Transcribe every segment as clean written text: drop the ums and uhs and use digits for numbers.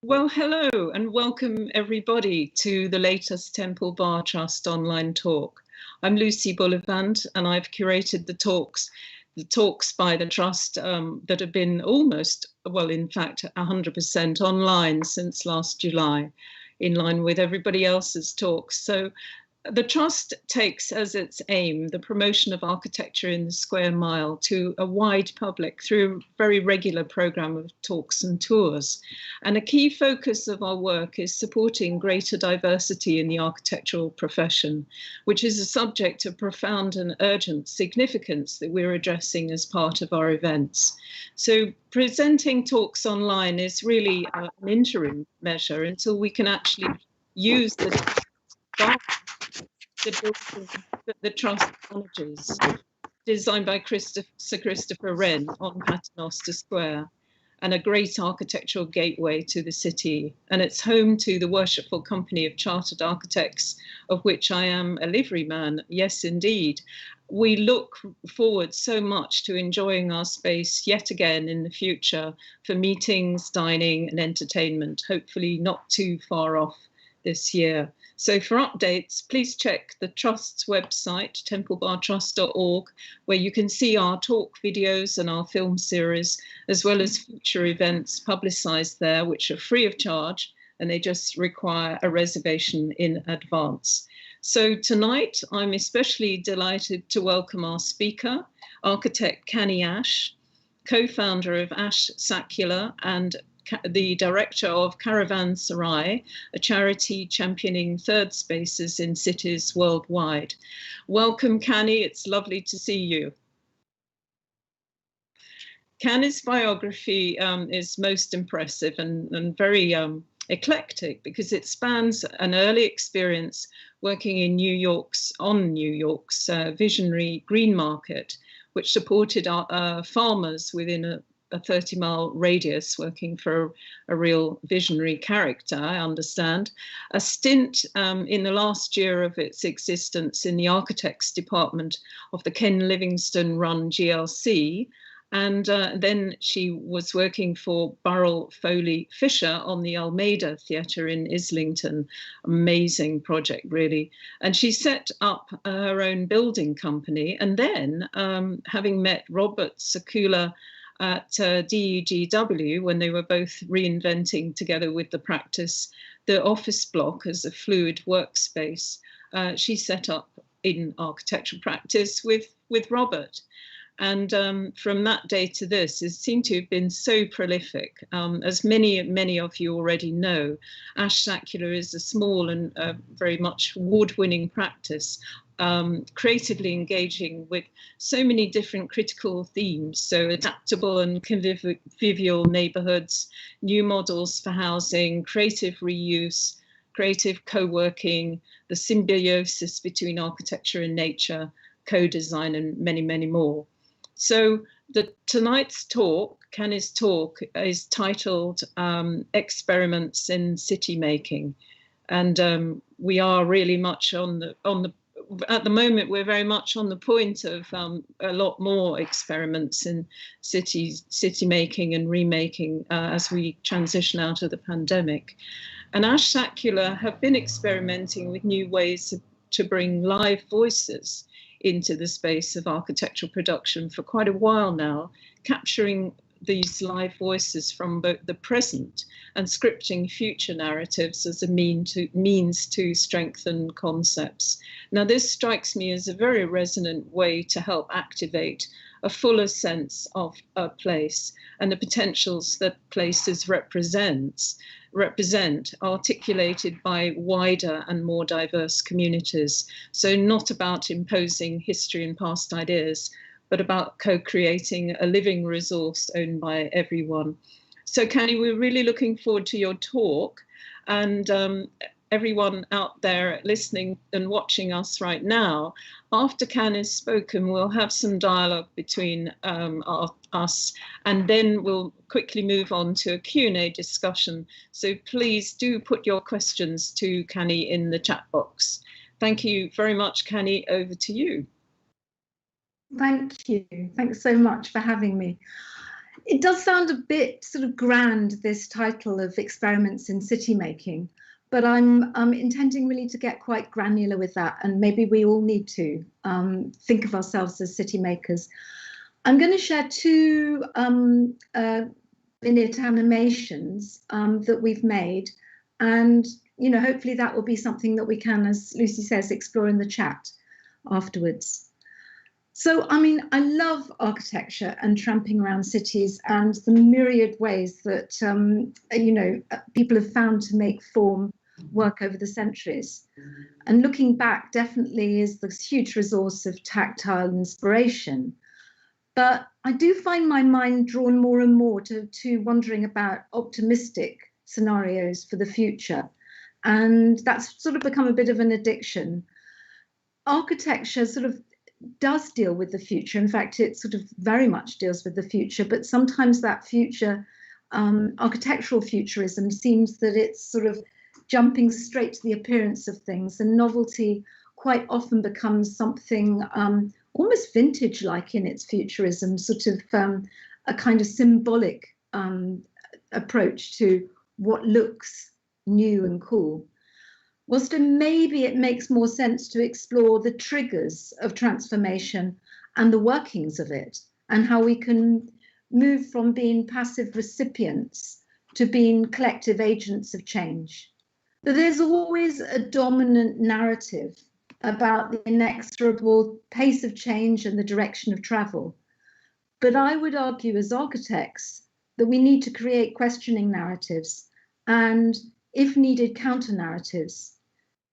Well, hello and welcome everybody to the latest Temple Bar Trust online talk. I'm Lucy Bullivant and I've curated the talks by the Trust that have been almost, well, in fact, 100% online since last July, in line with everybody else's talks. So the Trust takes as its aim the promotion of architecture in the square mile to a wide public through a very regular programme of talks and tours. And a key focus of our work is supporting greater diversity in the architectural profession, which is a subject of profound and urgent significance that we're addressing as part of our events. So presenting talks online is really an interim measure until we can actually use the building that the Trust manages, designed by Sir Christopher Wren on Paternoster Square, and a great architectural gateway to the city. And it's home to the Worshipful Company of Chartered Architects, of which I am a liveryman. Yes, indeed. We look forward so much to enjoying our space yet again in the future for meetings, dining and entertainment, hopefully not too far off this year. So for updates, please check the Trust's website, templebartrust.org, where you can see our talk videos and our film series, as well as future events publicised there, which are free of charge, and they just require a reservation in advance. So tonight, I'm especially delighted to welcome our speaker, architect Cany Ash, co-founder of Ash Sakula and the director of Caravanserai, a charity championing third spaces in cities worldwide. Welcome, Cany. It's lovely to see you. Cany's biography is most impressive and very eclectic because it spans an early experience working in New York's visionary green market, which supported farmers within a 30-mile radius, working for a real visionary character, I understand. A stint in the last year of its existence in the architects department of the Ken Livingstone-run GLC, and then she was working for Burrell Foley Fisher on the Almeida Theatre in Islington. Amazing project, really. And she set up her own building company. And then, having met Robert Sakula at DEGW, when they were both reinventing together with the practice the office block as a fluid workspace, she set up in architectural practice with Robert. And from that day to this, it seemed to have been so prolific. As many of you already know, Ash Sakula is a small and very much award-winning practice, creatively engaging with so many different critical themes. So adaptable and convivial neighborhoods, new models for housing, creative reuse, creative co-working, the symbiosis between architecture and nature, co-design, and many, many more. So tonight's talk, Cany's talk, is titled Experiments in City Making. And we are really much at the moment, we're very much on the point of a lot more experiments in city making and remaking as we transition out of the pandemic. And Ash Sakula have been experimenting with new ways to bring live voices into the space of architectural production for quite a while now, capturing these live voices from both the present and scripting future narratives as a means to strengthen concepts. Now, this strikes me as a very resonant way to help activate a fuller sense of a place and the potentials that places represent, articulated by wider and more diverse communities. So not about imposing history and past ideas, but about co-creating a living resource owned by everyone. So Cany, we're really looking forward to your talk, and everyone out there listening and watching us right now, after Cany's spoken, we'll have some dialogue between us, and then we'll quickly move on to a Q&A discussion. So please do put your questions to Cany in the chat box. Thank you very much, Cany. Over to you. Thank you. Thanks so much for having me. It does sound a bit sort of grand, this title of Experiments in City Making, but I'm intending really to get quite granular with that, and maybe we all need to think of ourselves as city makers. I'm going to share two minute animations that we've made, and hopefully that will be something that we can, as Lucy says, explore in the chat afterwards. So, I mean, I love architecture and tramping around cities and the myriad ways that, people have found to make form work over the centuries. And looking back definitely is this huge resource of tactile inspiration. But I do find my mind drawn more and more to wondering about optimistic scenarios for the future. And that's sort of become a bit of an addiction. Architecture sort of does deal with the future. In fact, it sort of very much deals with the future, but sometimes that future, architectural futurism, seems that it's sort of jumping straight to the appearance of things, and novelty quite often becomes something almost vintage-like in its futurism, sort of a kind of symbolic approach to what looks new and cool. Whilst maybe it makes more sense to explore the triggers of transformation and the workings of it, and how we can move from being passive recipients to being collective agents of change. But there's always a dominant narrative about the inexorable pace of change and the direction of travel. But I would argue as architects that we need to create questioning narratives and, if needed, counter narratives.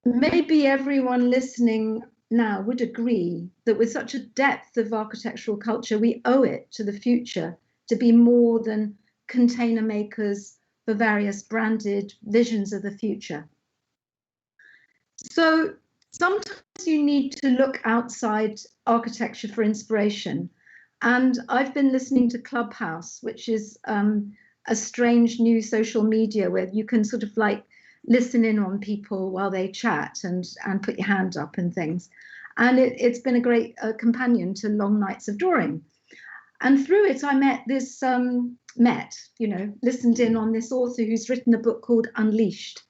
Maybe everyone listening now would agree that with such a depth of architectural culture, we owe it to the future to be more than container makers for various branded visions of the future. So sometimes you need to look outside architecture for inspiration. And I've been listening to Clubhouse, which is a strange new social media where you can sort of like listen in on people while they chat and put your hand up and things. And it's been a great companion to long nights of drawing. And through it, I met this, listened in on this author who's written a book called Unleashed.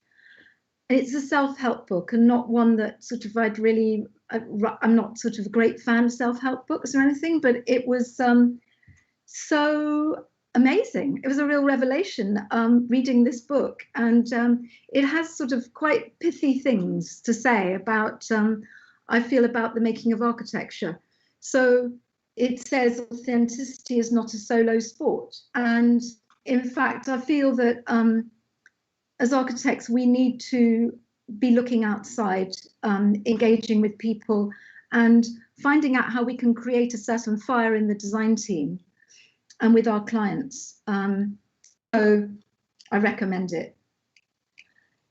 And it's a self-help book, and not one that sort of I'm not sort of a great fan of self-help books or anything, but it was so amazing. It was a real revelation reading this book, and it has sort of quite pithy things to say about, I feel, about the making of architecture. So it says authenticity is not a solo sport. And in fact, I feel that as architects, we need to be looking outside, engaging with people and finding out how we can create a certain fire in the design team and with our clients. So I recommend it.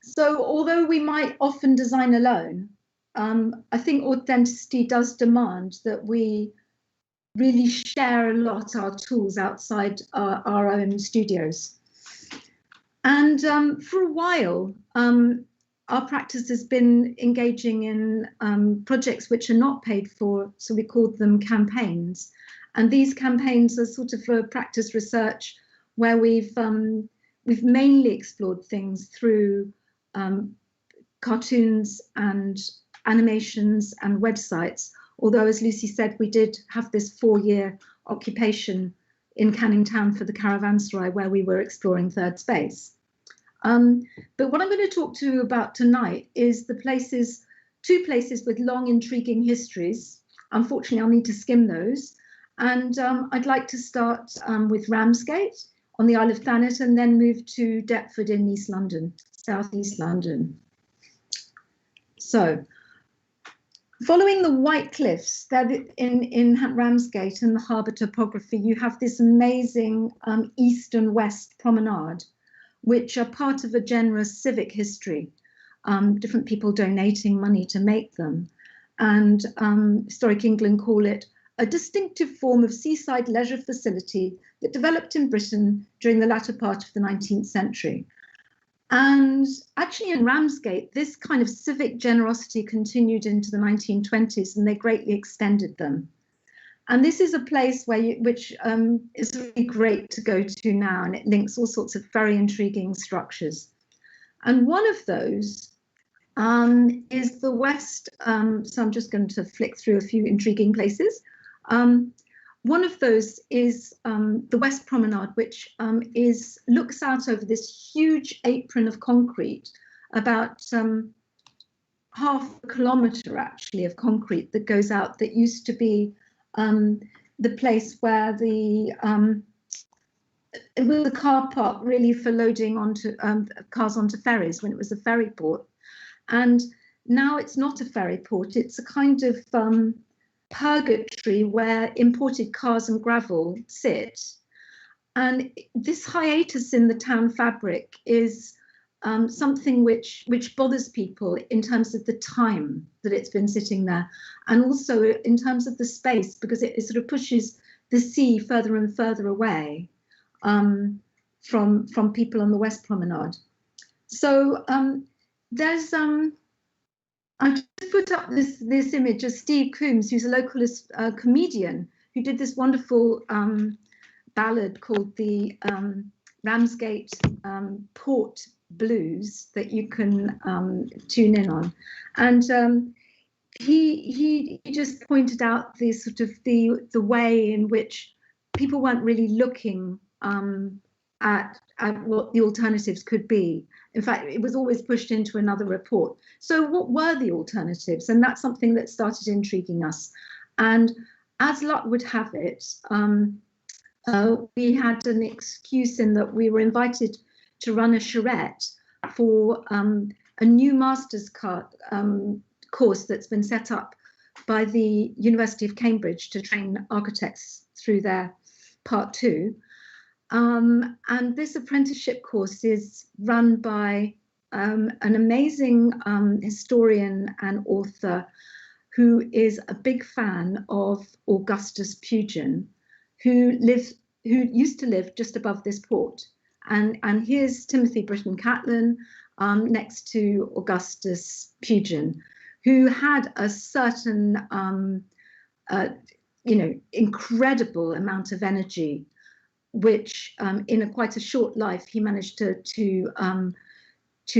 So although we might often design alone, I think authenticity does demand that we really share a lot our tools outside our own studios. And for a while, our practice has been engaging in projects which are not paid for, so we called them campaigns. And these campaigns are sort of a practice research where we've mainly explored things through cartoons and animations and websites. Although, as Lucy said, we did have this 4-year occupation in Canning Town for the Caravanserai where we were exploring third space. But what I'm going to talk to you about tonight is the two places with long, intriguing histories. Unfortunately, I'll need to skim those. And I'd like to start with Ramsgate on the Isle of Thanet and then move to Deptford in East London, southeast London. So, following the White Cliffs in Ramsgate and the harbour topography, you have this amazing east and west promenade, which are part of a generous civic history, different people donating money to make them. And Historic England call it a distinctive form of seaside leisure facility that developed in Britain during the latter part of the 19th century. And actually in Ramsgate, this kind of civic generosity continued into the 1920s, and they greatly extended them. And this is a place which is really great to go to now, and it links all sorts of very intriguing structures. And one of those is the West. So I'm just going to flick through a few intriguing places. One of those is the West Promenade, which looks out over this huge apron of concrete, about half a kilometre actually of concrete that goes out, that used to be the place where the car park really for loading onto cars onto ferries when it was a ferry port. And now it's not a ferry port, it's a kind of purgatory where imported cars and gravel sit. And this hiatus in the town fabric is something which bothers people in terms of the time that it's been sitting there, and also in terms of the space, because it sort of pushes the sea further and further away from people on the West Promenade. So there's I just put up this image of Steve Coombs, who's a local comedian who did this wonderful ballad called the Ramsgate Port Blues that you can tune in on, and he just pointed out the sort of the way in which people weren't really looking at what the alternatives could be. In fact, it was always pushed into another report. So what were the alternatives? And that's something that started intriguing us. And as luck would have it, we had an excuse in that we were invited to run a charrette for a new master's course that's been set up by the University of Cambridge to train architects through their part 2. And this apprenticeship course is run by an amazing historian and author who is a big fan of Augustus Pugin, who used to live just above this port. And here's Timothy Britton Catlin next to Augustus Pugin, who had a certain, incredible amount of energy, which in quite a short life he managed to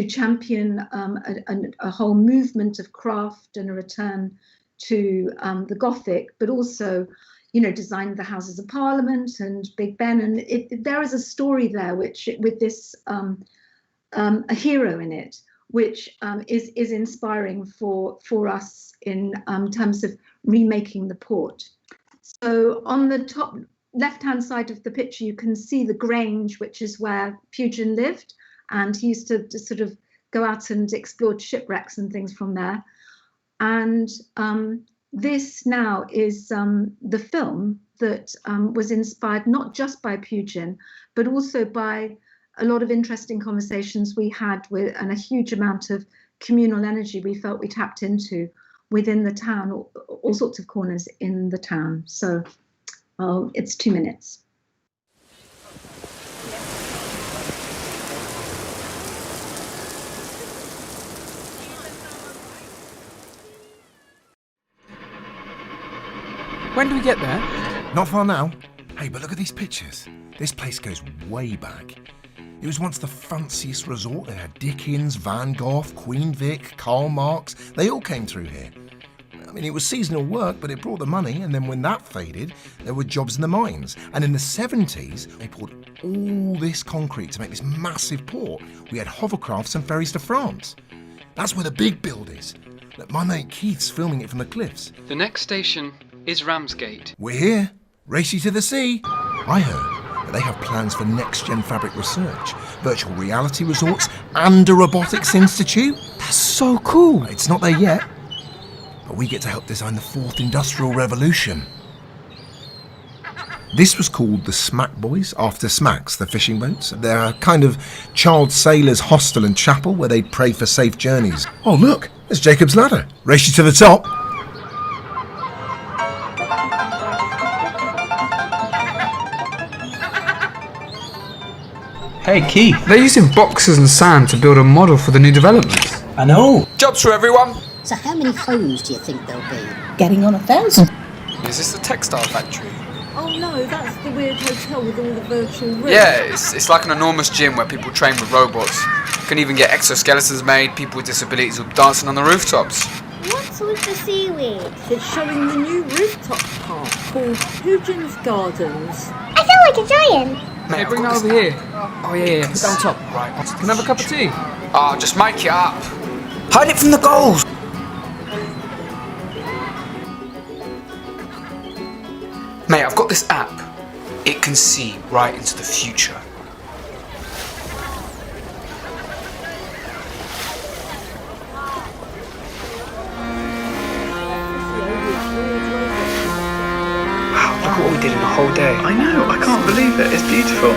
champion a whole movement of craft and a return to the Gothic, but also, designed the Houses of Parliament and Big Ben. And there is a story there which, with this a hero in it, which is inspiring for us in terms of remaking the port. So on the top left-hand side of the picture, you can see the Grange, which is where Pugin lived, and he used to sort of go out and explore shipwrecks and things from there. And this now is the film that was inspired not just by Pugin, but also by a lot of interesting conversations we had with, and a huge amount of communal energy we felt we tapped into within the town, all sorts of corners in the town. So it's 2 minutes. When do we get there? Not far now. Hey, but look at these pictures. This place goes way back. It was once the fanciest resort. They had Dickens, Van Gogh, Queen Vic, Karl Marx. They all came through here. I mean, it was seasonal work, but it brought the money, and then when that faded, there were jobs in the mines. And in the 70s, they poured all this concrete to make this massive port. We had hovercrafts and ferries to France. That's where the big build is. Look, my mate Keith's filming it from the cliffs. The next station is Ramsgate. We're here. Race you to the sea. I heard that they have plans for next-gen fabric research, virtual reality resorts, and a robotics institute. That's so cool. It's not there yet, but we get to help design the 4th Industrial Revolution. This was called the Smack Boys, after Smacks, the fishing boats. They're a kind of child sailors' hostel and chapel where they'd pray for safe journeys. Oh look, there's Jacob's Ladder. Race you to the top. Hey Keith. They're using boxes and sand to build a model for the new developments. I know. Jobs for everyone. So how many homes do you think there'll be? Getting on 1,000. Is Is this the textile factory? Oh no, that's the weird hotel with all the virtual rooms. Yeah, it's like an enormous gym where people train with robots. You can even get exoskeletons made, people with disabilities will be dancing on the rooftops. What's with the seaweed? It's showing the new rooftop park called Hugin's Gardens. I feel like a giant. Mate, Hey, bring that over here. Oh, yeah, put that on top. Right. Can I have a cup of tea? Oh, just make it up. Hide it from the goals. Mate, I've got this app. It can see right into the future. Wow, look at what we did in a whole day. I know, I can't believe it. It's beautiful.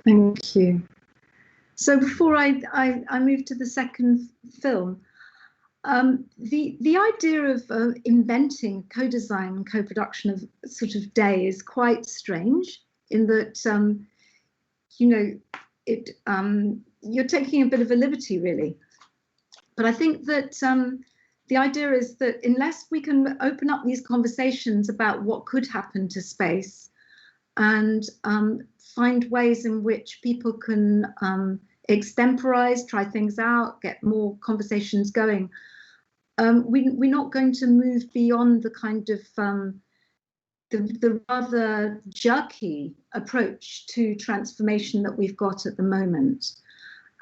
Thank you. So before I move to the second film, the idea of inventing co-design and co-production of sort of day is quite strange in that, you know, you're taking a bit of a liberty really. But I think that the idea is that unless we can open up these conversations about what could happen to space and find ways in which people can extemporize, try things out, get more conversations going, we're not going to move beyond the kind of the rather jerky approach to transformation that we've got at the moment.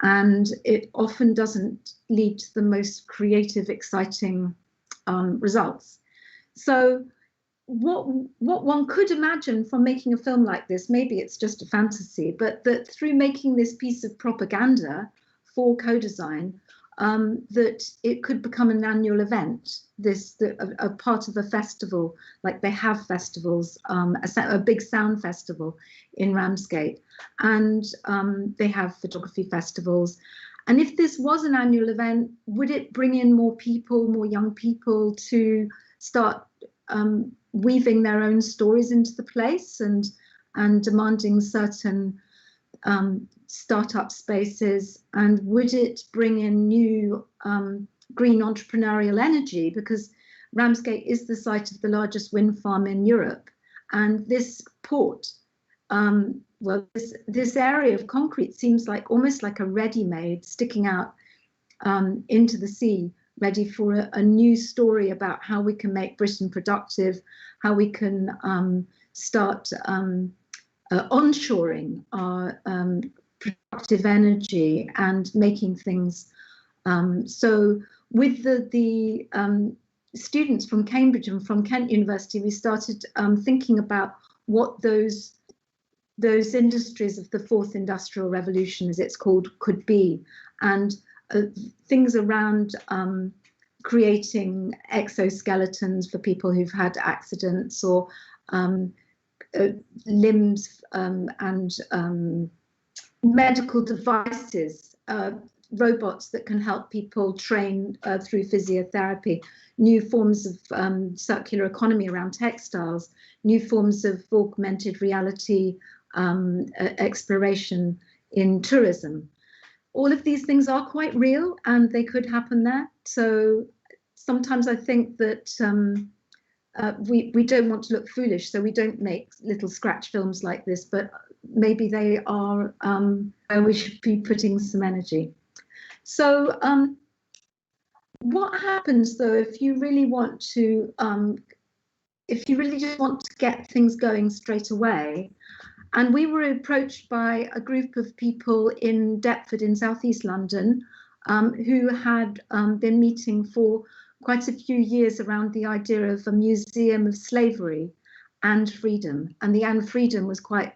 And it often doesn't lead to the most creative, exciting results. So what one could imagine from making a film like this, maybe it's just a fantasy, but that through making this piece of propaganda for co-design, that it could become an annual event, a part of a festival, like they have festivals, a big sound festival in Ramsgate, and they have photography festivals. And if this was an annual event, would it bring in more people, more young people to start weaving their own stories into the place and demanding certain startup spaces? And would it bring in new green entrepreneurial energy? Because Ramsgate is the site of the largest wind farm in Europe, and this port, well, this area of concrete seems like almost like a ready-made sticking out into the sea, ready for a new story about how we can make Britain productive, how we can start onshoring our productive energy and making things. So with the students from Cambridge and from Kent University, we started thinking about what those industries of the fourth industrial revolution, as it's called, could be, and things around creating exoskeletons for people who've had accidents, or limbs and medical devices, robots that can help people train through physiotherapy, new forms of circular economy around textiles, new forms of augmented reality exploration in tourism. All of these things are quite real and they could happen there. So sometimes I think that we don't want to look foolish, so we don't make little scratch films like this, but maybe they are where we should be putting some energy. So what happens though if you really want to, if you really just want to get things going straight away? And we were approached by a group of people in Deptford in southeast London who had been meeting for quite a few years around the idea of a museum of slavery and freedom. And the and freedom was quite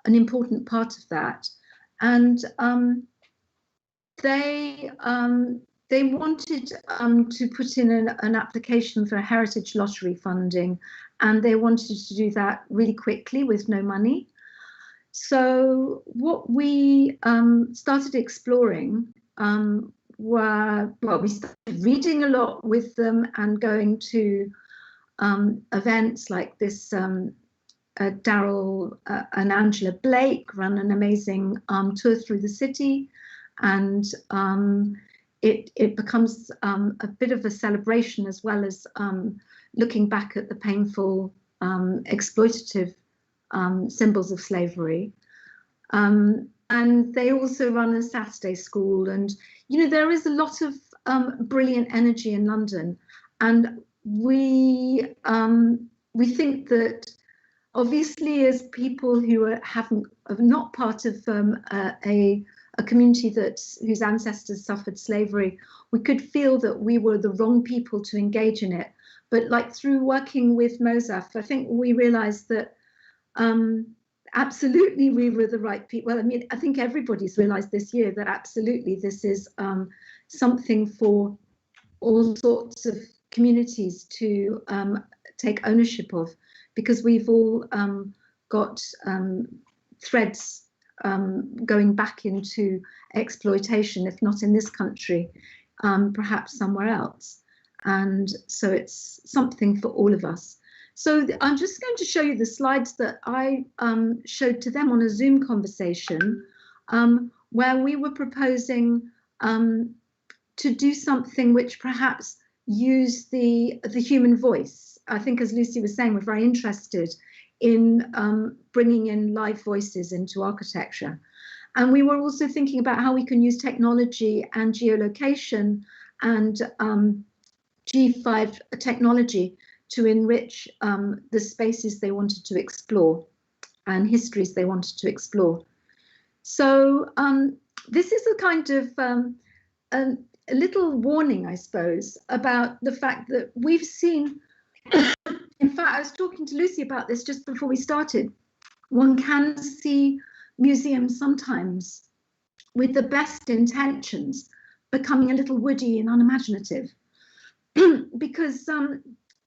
an important part of that. And they wanted to put in an application for heritage lottery funding, and they wanted to do that really quickly with no money. So what we started exploring we started reading a lot with them and going to events like this. Daryl and Angela Blake run an amazing tour through the city, and it becomes a bit of a celebration, as well as looking back at the painful exploitative symbols of slavery. And they also run a Saturday school, and there is a lot of brilliant energy in London, and we think that obviously, as people who are not part of a community whose ancestors suffered slavery, we could feel that we were the wrong people to engage in it. But like through working with Mozaf, I think we realized that absolutely we were the right people. Well, I mean, I think everybody's realized this year that absolutely this is something for all sorts of communities to take ownership of, because we've all got threads going back into exploitation, if not in this country, perhaps somewhere else. And so it's something for all of us. So I'm just going to show you the slides that I showed to them on a Zoom conversation, where we were proposing to do something which perhaps use the human voice. I think, as Lucy was saying, we're very interested in bringing in live voices into architecture. And we were also thinking about how we can use technology and geolocation and G5 technology to enrich the spaces they wanted to explore and histories they wanted to explore. So this is a kind of a little warning, I suppose, about the fact that we've seen. In fact, I was talking to Lucy about this just before we started. One can see museums sometimes with the best intentions becoming a little woody and unimaginative because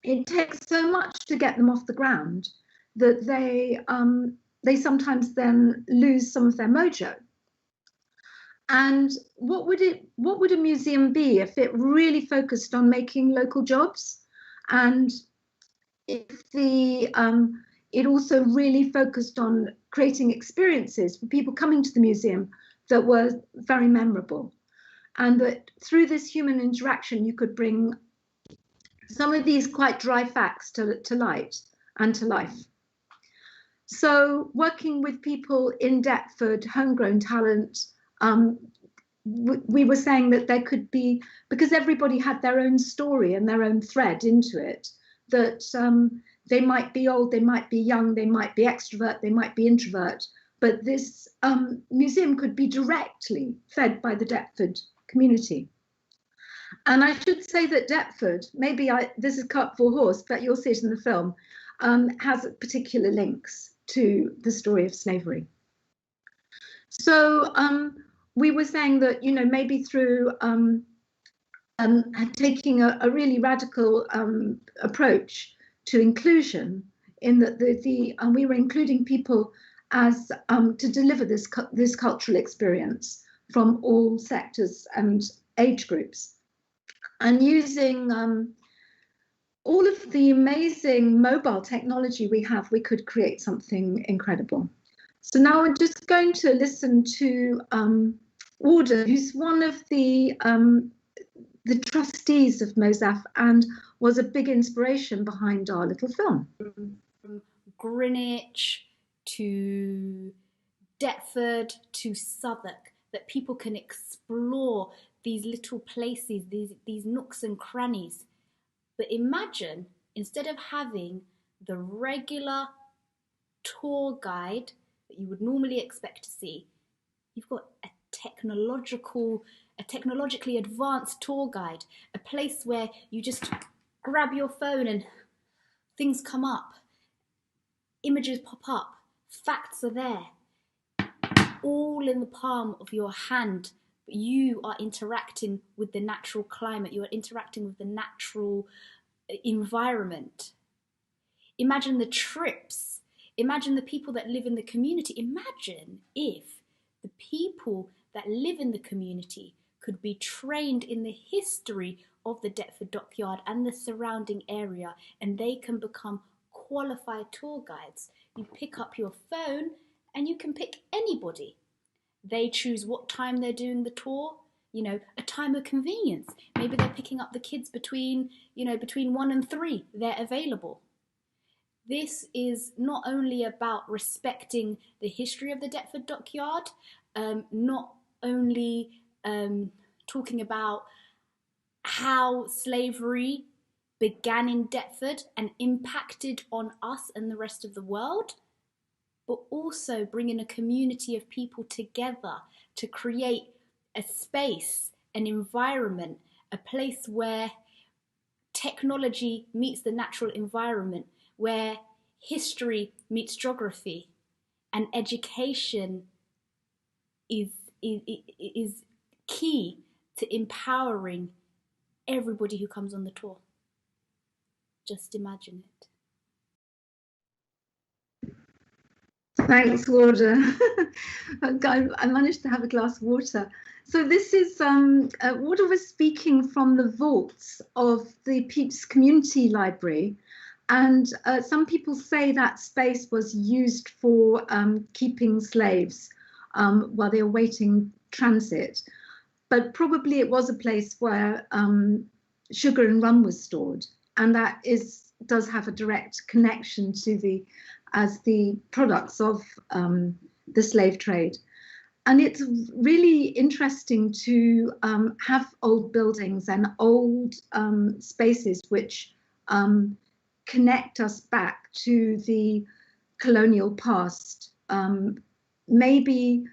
it takes so much to get them off the ground that they sometimes then lose some of their mojo. And what would a museum be if it really focused on making local jobs, and if it also really focused on creating experiences for people coming to the museum that were very memorable, and that through this human interaction you could bring some of these quite dry facts to light and to life. So working with people in Deptford, homegrown talent, we were saying that there could be, because everybody had their own story and their own thread into it, that they might be old, they might be young, they might be extrovert, they might be introvert, but this museum could be directly fed by the Deptford community. And I should say that Deptford, this is cut for horse, but you'll see it in the film, has particular links to the story of slavery. So we were saying that, maybe through taking a really radical approach to inclusion, in that we were including people as to deliver this cultural experience from all sectors and age groups, and using all of the amazing mobile technology we have, we could create something incredible. So now we're just going to listen to Warden, who's one of the trustees of Mozaf and was a big inspiration behind our little film. From Greenwich to Deptford to Southwark, that people can explore these little places, these nooks and crannies. But imagine, instead of having the regular tour guide that you would normally expect to see, you've got a technologically advanced tour guide, a place where you just grab your phone and things come up, images pop up, facts are there, all in the palm of your hand. But you are interacting with the natural climate, you are interacting with the natural environment. Imagine the trips. Imagine the people that live in the community. Imagine if the people that live in the community could be trained in the history of the Deptford Dockyard and the surrounding area, and they can become qualified tour guides. You pick up your phone and you can pick anybody. They choose what time they're doing the tour, a time of convenience. Maybe they're picking up the kids between 1 and 3, they're available. This is not only about respecting the history of the Deptford Dockyard, not only talking about how slavery began in Deptford and impacted on us and the rest of the world, but also bringing a community of people together to create a space, an environment, a place where technology meets the natural environment, where history meets geography, and education is key to empowering everybody who comes on the tour. Just imagine it. Thanks, Warder. I managed to have a glass of water. So this is, Warder was speaking from the vaults of the Pepys Community Library. And some people say that space was used for keeping slaves while they were waiting transit. But probably it was a place where sugar and rum was stored. And that does have a direct connection to the products of the slave trade. And it's really interesting to have old buildings and old spaces which connect us back to the colonial past. Maybe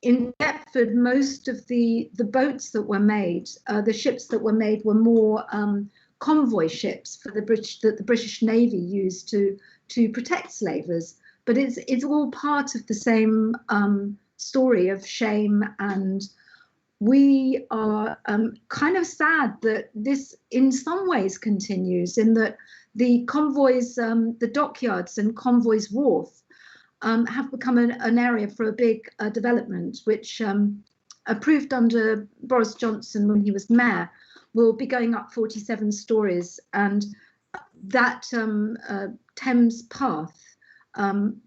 in Deptford, most of the boats that were made, the ships that were made were more convoy ships for the British, that the British Navy used to protect slavers. But it's all part of the same story of shame, and we are kind of sad that this in some ways continues, in that the convoys, the dockyards and Convoys Wharf have become an area for a big development, which approved under Boris Johnson when he was mayor, will be going up 47 stories, and that Thames Path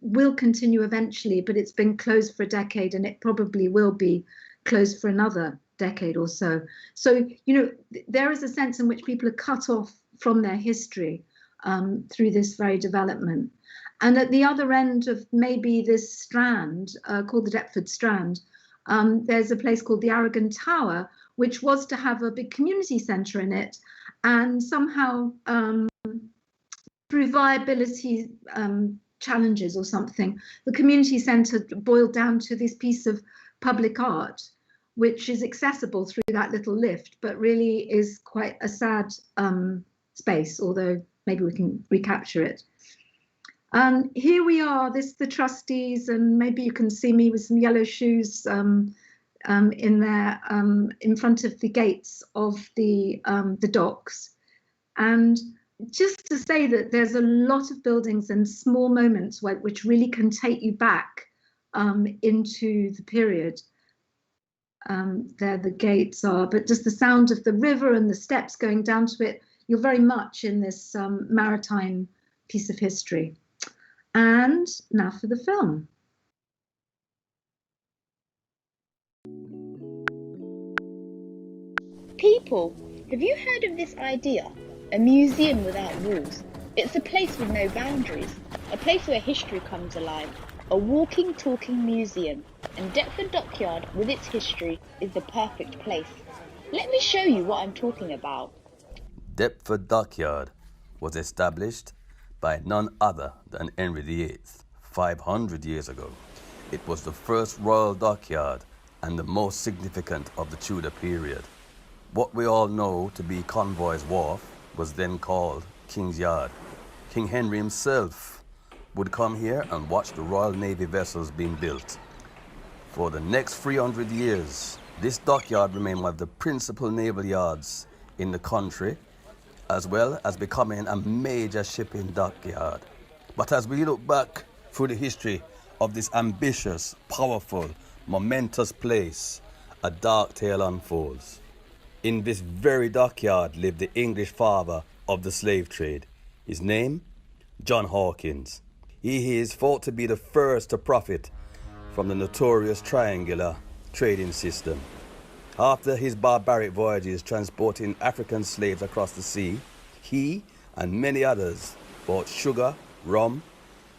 will continue eventually, but it's been closed for a decade, and it probably will be closed for another decade or so. So, there is a sense in which people are cut off from their history through this very development. And at the other end of maybe this strand, called the Deptford Strand, there's a place called the Aragon Tower, which was to have a big community centre in it, and somehow through viability challenges or something, the community centre boiled down to this piece of public art, which is accessible through that little lift, but really is quite a sad space, although maybe we can recapture it. Here we are, this the trustees, and maybe you can see me with some yellow shoes in there, in front of the gates of the docks. And just to say that there's a lot of buildings and small moments which really can take you back into the period. There the gates are, but just the sound of the river and the steps going down to it, you're very much in this maritime piece of history. And now for the film. People, have you heard of this idea? A museum without walls. It's a place with no boundaries, a place where history comes alive, a walking, talking museum. And Deptford Dockyard, with its history, is the perfect place. Let me show you what I'm talking about. Deptford Dockyard was established by none other than Henry VIII, 500 years ago. It was the first royal dockyard and the most significant of the Tudor period. What we all know to be Convoys Wharf was then called King's Yard. King Henry himself would come here and watch the Royal Navy vessels being built. For the next 300 years, this dockyard remained one of the principal naval yards in the country, as well as becoming a major shipping dockyard. But as we look back through the history of this ambitious, powerful, momentous place, a dark tale unfolds. In this very dockyard lived the English father of the slave trade. His name? John Hawkins. He is thought to be the first to profit from the notorious triangular trading system. After his barbaric voyages transporting African slaves across the sea, he and many others brought sugar, rum,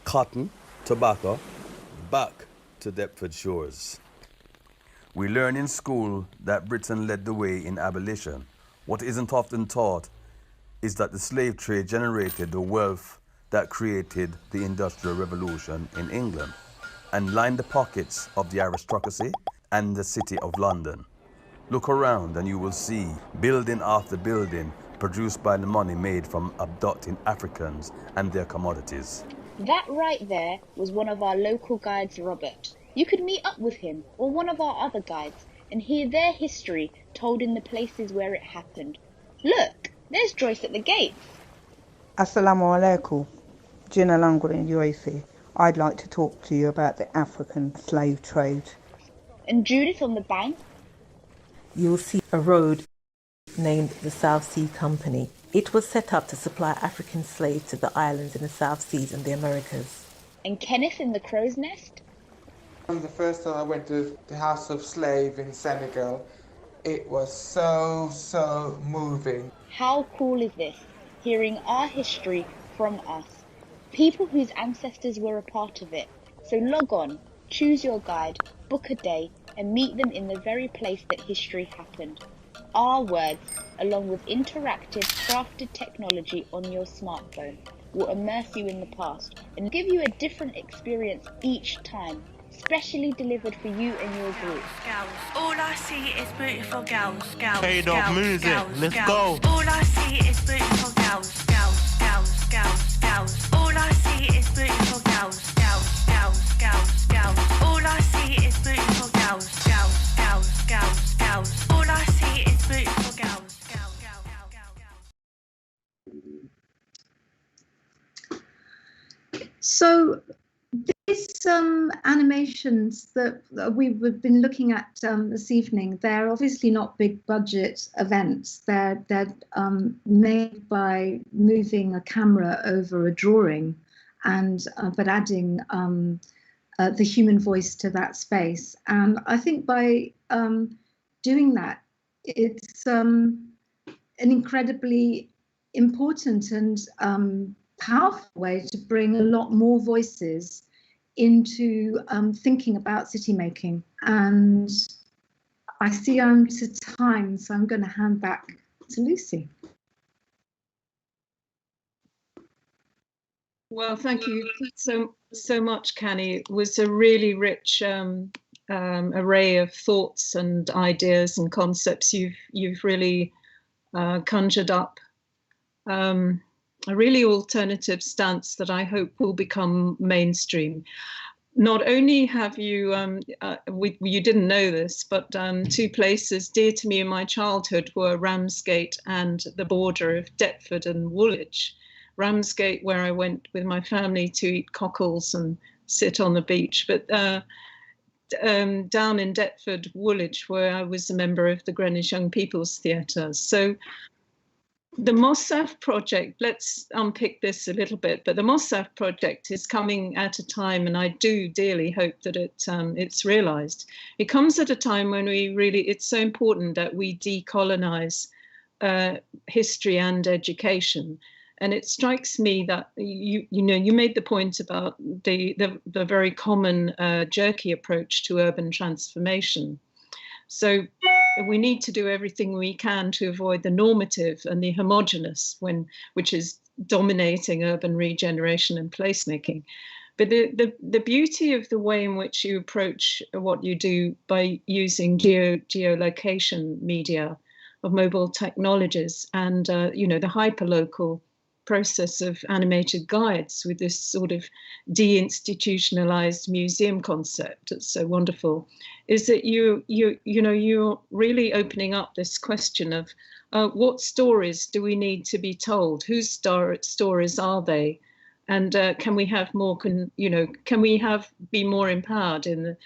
cotton, tobacco back to Deptford shores. We learn in school that Britain led the way in abolition. What isn't often taught is that the slave trade generated the wealth that created the Industrial Revolution in England and lined the pockets of the aristocracy and the City of London. Look around and you will see building after building produced by the money made from abducting Africans and their commodities. That right there was one of our local guides, Robert. You could meet up with him or one of our other guides and hear their history told in the places where it happened. Look, there's Joyce at the gates. Assalamu alaikum. Jina Langwin Yoifi. I'd like to talk to you about the African slave trade. And Judith on the bank? You'll see a road named the South Sea Company. It was set up to supply African slaves to the islands in the South Seas and the Americas. And Kenneth in the crow's nest? The first time I went to the House of Slave in Senegal, it was so moving. How cool is this? Hearing our history from us, people whose ancestors were a part of it. So log on, choose your guide, book a day, and meet them in the very place that history happened. Our words, along with interactive, crafted technology on your smartphone, will immerse you in the past and give you a different experience each time, specially delivered for you and your group. All I see is beautiful girls, girls, Hey, girls, dog, music, girls, let's girls. go. All I see is beautiful girls, girls, girls, girls, girls. All I see is beautiful girls, girls, girls, girls, girls. All I see is beautiful girls, girls, girls, girls, girls. All I see is beautiful girls, girls, girls, girls. So these animations that we've been looking at this evening, they're obviously not big budget events. They're made by moving a camera over a drawing and but adding the human voice to that space. And I think by doing that, it's an incredibly important and powerful way to bring a lot more voices into thinking about city making. And I see I'm to time, so I'm going to hand back to Lucy. Well, thank you so much, Cany. It was a really rich array of thoughts and ideas and concepts you've really conjured up. A really alternative stance that I hope will become mainstream. Not only have you, you didn't know this, but two places dear to me in my childhood were Ramsgate and the border of Deptford and Woolwich. Ramsgate, where I went with my family to eat cockles and sit on the beach, but down in Deptford, Woolwich, where I was a member of the Greenwich Young People's Theatre. So the Mossaf project, let's unpick this a little bit, but the Mossaf project is coming at a time, and I do dearly hope that it's realised. It comes at a time when it's so important that we decolonise history and education. And it strikes me that you made the point about the very common jerky approach to urban transformation. So we need to do everything we can to avoid the normative and the homogenous, which is dominating urban regeneration and placemaking. But the beauty of the way in which you approach what you do by using geolocation media of mobile technologies and the hyperlocal process of animated guides with this sort of deinstitutionalized museum concept that's so wonderful, is that you're really opening up this question of what stories do we need to be told? Whose stories are they? And can we have more? Can we be more empowered in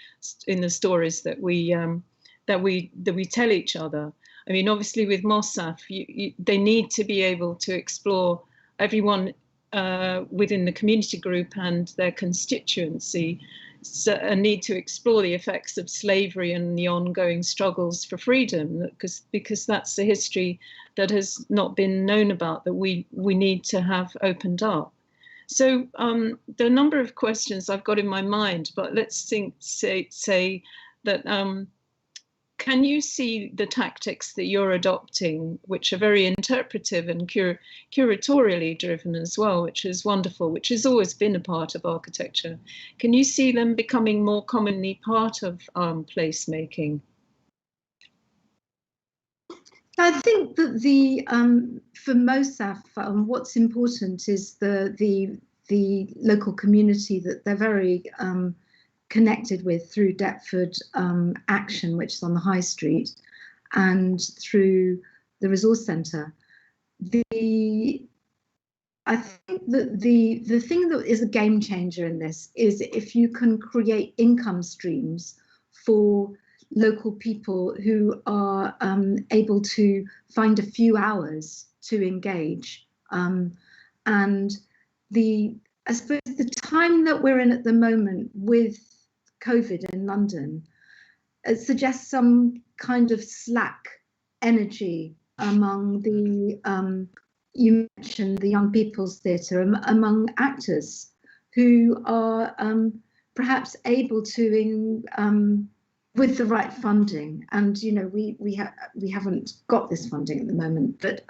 the stories that we tell each other? I mean, obviously with MOSAF, they need to be able to explore everyone within the community group and their constituency. A need to explore the effects of slavery and the ongoing struggles for freedom, because that's the history that has not been known about, that we need to have opened up. So there are a number of questions I've got in my mind, but let's say that can you see the tactics that you're adopting, which are very interpretive and curatorially driven as well, which is wonderful, which has always been a part of architecture? Can you see them becoming more commonly part of placemaking? I think that for MOSAF, what's important is the local community that they're very connected with through Deptford Action, which is on the High Street, and through the Resource Centre. I think that the thing that is a game changer in this is if you can create income streams for local people who are able to find a few hours to engage. And I suppose the time that we're in at the moment with COVID in London, it suggests some kind of slack energy among you mentioned the Young People's Theatre, among actors who are perhaps able to, with the right funding, and we haven't got this funding at the moment, but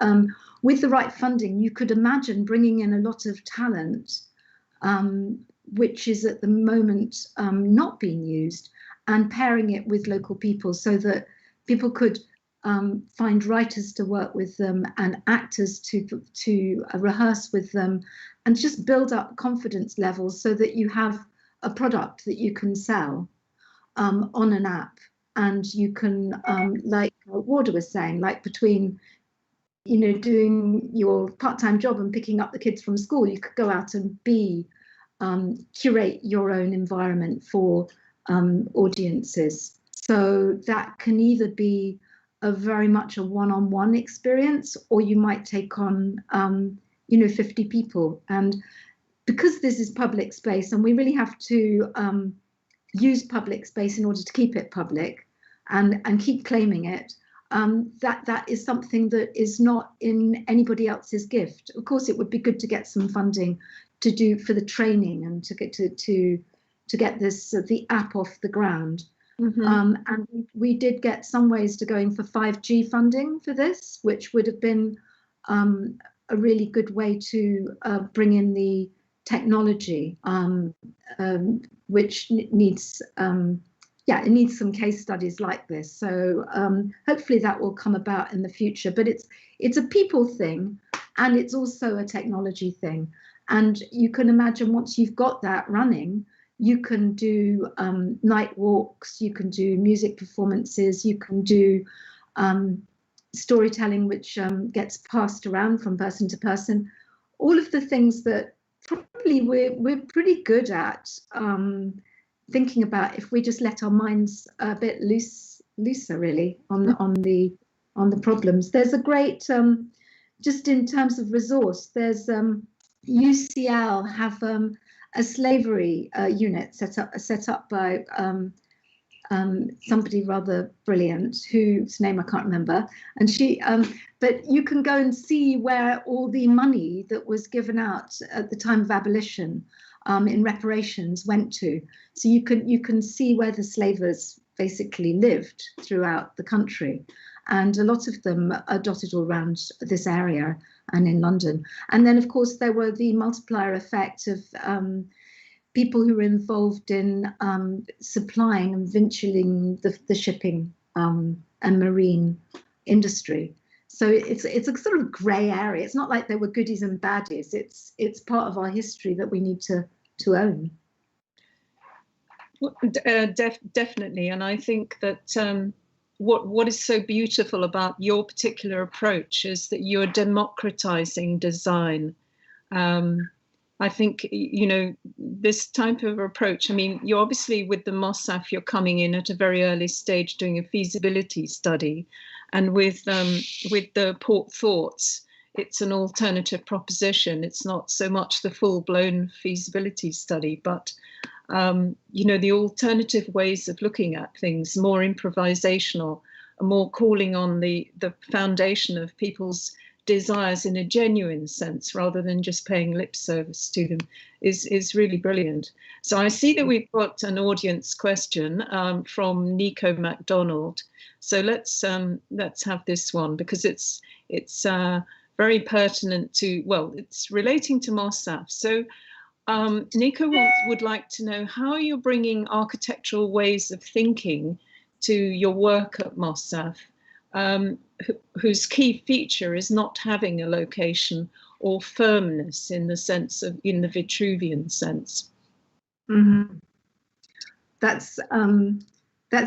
with the right funding, you could imagine bringing in a lot of talent, which is at the moment not being used, and pairing it with local people so that people could find writers to work with them and actors to rehearse with them, and just build up confidence levels so that you have a product that you can sell on an app. And you can, like Warder was saying, like between doing your part-time job and picking up the kids from school, you could go out and curate your own environment for audiences. So that can either be very much a one-on-one experience, or you might take on 50 people. And because this is public space, and we really have to use public space in order to keep it public and keep claiming it, that is something that is not in anybody else's gift. Of course, it would be good to get some funding to do for the training and to get to get this the app off the ground. Mm-hmm. And we did get some ways to going for 5G funding for this, which would have been a really good way to bring in the technology, which needs it needs some case studies like this. So hopefully that will come about in the future. But it's a people thing, and it's also a technology thing. And you can imagine once you've got that running, you can do night walks, you can do music performances, you can do storytelling, which gets passed around from person to person. All of the things that probably we're pretty good at thinking about if we just let our minds a bit looser, really, on the problems. There's a great, just in terms of resource, there's UCL have a slavery unit set up by somebody rather brilliant, whose name I can't remember, and she but you can go and see where all the money that was given out at the time of abolition in reparations went to. So you can see where the slavers basically lived throughout the country, and a lot of them are dotted all around this area and in London. And then of course there were the multiplier effect of people who were involved in supplying and vinciling the shipping and marine industry. So it's a sort of grey area. It's not like there were goodies and baddies. It's part of our history that we need to own. Definitely, and I think that what is so beautiful about your particular approach is that you're democratizing design. I think, this type of approach, I mean, you're obviously with the MOSAF, you're coming in at a very early stage doing a feasibility study. And with the Port Thoughts, it's an alternative proposition. It's not so much the full-blown feasibility study, but, the alternative ways of looking at things, more improvisational, more calling on the foundation of people's desires in a genuine sense rather than just paying lip service to them is really brilliant. So I see that we've got an audience question from Nico MacDonald. So let's have this one, because it's very pertinent to, well, it's relating to MOSAF. So Nico would like to know how you're bringing architectural ways of thinking to your work at MOSAF, whose key feature is not having a location or firmness in the sense of, in the Vitruvian sense. Mm-hmm. That's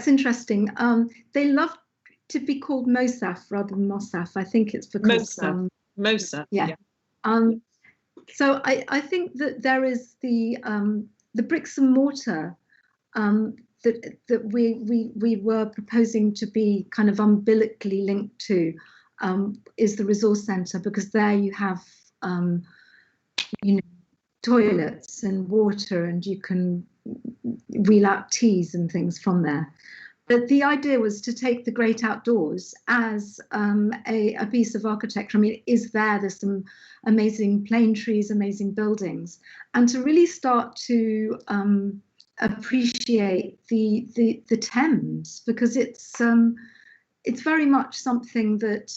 interesting. They love to be called MOSAF rather than MOSAF. I think it's because MOSAF. Yeah. So I think that there is the bricks and mortar that we were proposing to be kind of umbilically linked to is the resource centre, because there you have toilets and water, and you can wheel out teas and things from there. But the idea was to take the great outdoors as a piece of architecture. I mean, there's some amazing plane trees, amazing buildings, and to really start to appreciate the Thames, because it's very much something that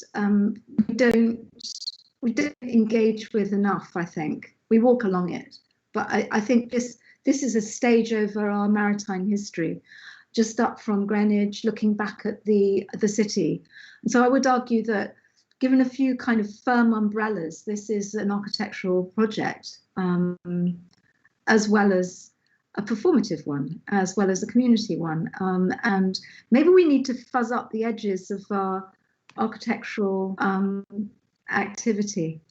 we don't engage with enough. I think we walk along it, but I think this is a stage over our maritime history, just up from Greenwich, looking back at the city. And so I would argue that, given a few kind of firm umbrellas, this is an architectural project, as well as a performative one, as well as a community one. And maybe we need to fuzz up the edges of our architectural activity.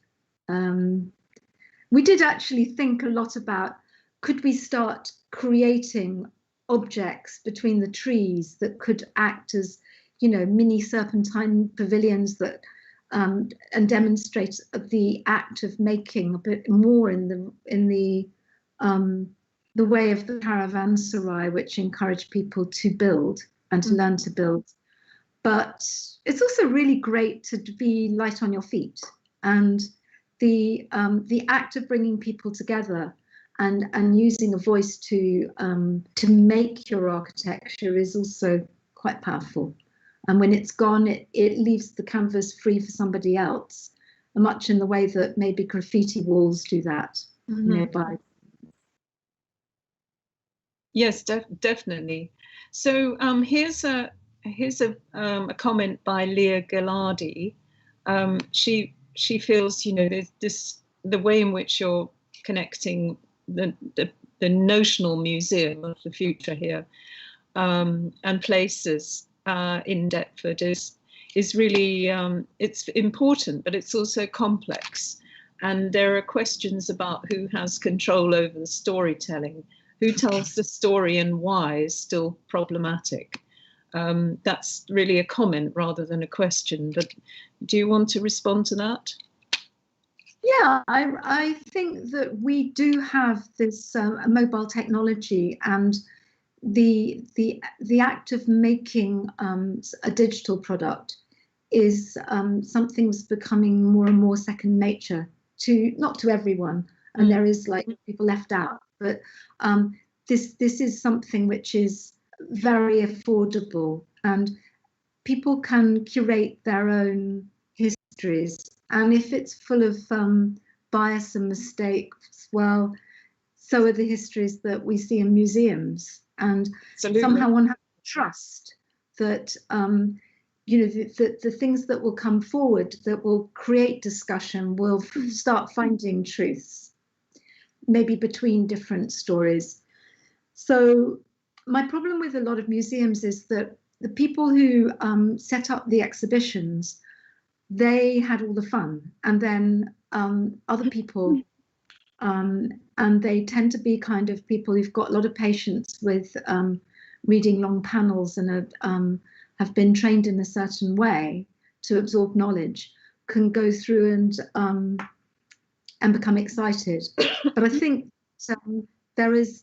We did actually think a lot about, could we start creating objects between the trees that could act as, mini serpentine pavilions that and demonstrate the act of making a bit more in the way of the Caravanserai, which encouraged people to build and to learn to build. But it's also really great to be light on your feet, and the act of bringing people together and using a voice to make your architecture is also quite powerful. And when it's gone, it leaves the canvas free for somebody else, much in the way that maybe graffiti walls do that nearby. Yes, definitely. So here's a comment by Leah Gilardi. She feels, there's the way in which you're connecting the notional museum of the future here and places in Deptford is really it's important, but it's also complex, and there are questions about who has control over the storytelling. Who tells the story and why is still problematic. That's really a comment rather than a question, but do you want to respond to that? Yeah, I think that we do have this mobile technology, and the act of making a digital product is something that's becoming more and more second nature not to everyone, and there is people left out. But this is something which is very affordable, and people can curate their own histories. And if it's full of bias and mistakes, well, so are the histories that we see in museums. And somehow one has to trust that the things that will come forward, that will create discussion, will start finding truths, maybe between different stories. So my problem with a lot of museums is that the people who set up the exhibitions, they had all the fun, and then other people and they tend to be kind of people who've got a lot of patience with reading long panels and have been trained in a certain way to absorb knowledge, can go through and become excited. But I think there is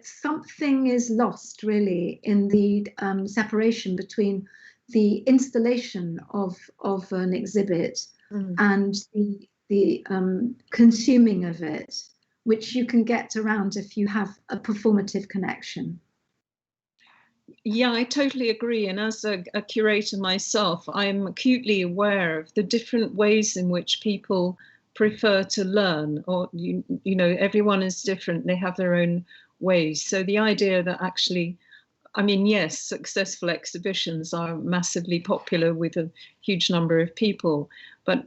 something is lost really in the separation between the installation of an exhibit and the consuming of it, which you can get around if you have a performative connection. Yeah, I totally agree. And as a curator myself, I'm acutely aware of the different ways in which people prefer to learn, or, you know, everyone is different. They have their own ways. So the idea that actually, I mean, yes, successful exhibitions are massively popular with a huge number of people. But,